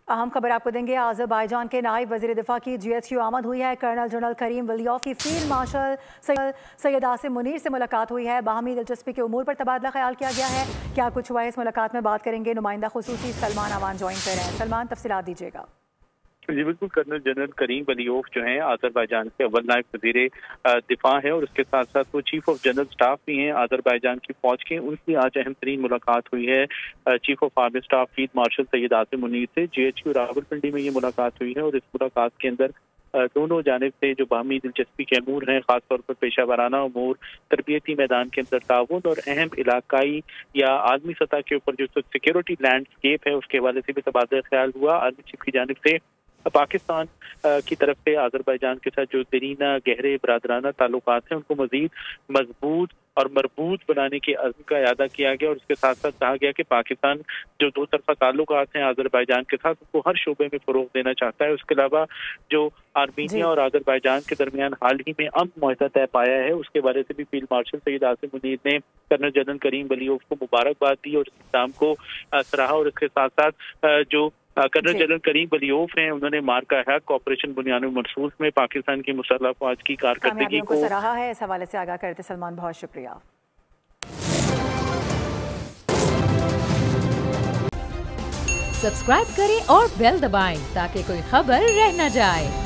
अहम खबर आपको देंगे। अज़रबैजान के नायब वज़ीर दिफा की GHQ आमद हुई है। कर्नल जनरल करीम वलियोफ की फील्ड मार्शल सैयद आसिम मुनीर से मुलाकात हुई है। बाहमी दिलचस्पी के उमूर पर तबादला ख्याल किया गया है। क्या कुछ हुआ इस मुलाकात में बात करेंगे। नुमाइंदा खुसूसी सलमान अवान ज्वाइन कर रहे हैं। सलमान, तफसीलात दीजिएगा। जी बिल्कुल, कर्नल जनरल करीम वलियोफ जो हैं अज़रबैजान के अव्वल नायब वज़ीर दिफा है और उसके साथ साथ वो चीफ ऑफ जनरल स्टाफ भी हैं अज़रबैजान की फौज के। उनकी आज अहम तरीन मुलाकात हुई है chief of army staff field marshal Syed Asim Munir से। GHQ रावलपिंडी में ये मुलाकात हुई है और इस मुलाकात के अंदर दोनों जानिब से जो बाहमी दिलचस्पी के अमूर हैं, खासतौर पर पेशा वाराना अमूर, तरबियती मैदान के अंदर ताउन और अहम इलाकाई या आलमी सतह के ऊपर जो सिक्योरिटी लैंडस्केप है उसके हवाले से भी तबादला ख्याल हुआ। आर्मी चीफ की जानिब से पाकिस्तान की तरफ से अज़रबैजान के साथ जो दरीना गहरे बरादराना ताल्लुकात हैं उनको मजीद मजबूत और मरबूत बनाने के अज़्म का इरादा किया गया और उसके साथ साथ कहा गया कि पाकिस्तान जो दो तरफा ताल्लुकात हैं अज़रबैजान के साथ उसको हर शोबे में फ़रोग़ देना चाहता है। उसके अलावा जो आर्मीनिया और अज़रबैजान के दरमियान हाल ही में अमन मुआहदा तय पाया है उसके बारे से भी फील्ड मार्शल सैयद आसिम मुनीर ने कर्नल जनरल करीम वलियोफ को मुबारकबाद दी और इस इक़दाम को सराहा। और इसके साथ साथ जो कर्नल जनरल करीम वलियोफ हैं उन्होंने मार्का हक ऑपरेशन बुनियाद मरसूस में पाकिस्तान की मुसल्लह फौज की कारकर्दगी को सराहा है। इस हवाले से आगाह करते सलमान, बहुत शुक्रिया। सब्सक्राइब करें और बेल दबाएं ताकि कोई खबर रह न जाए।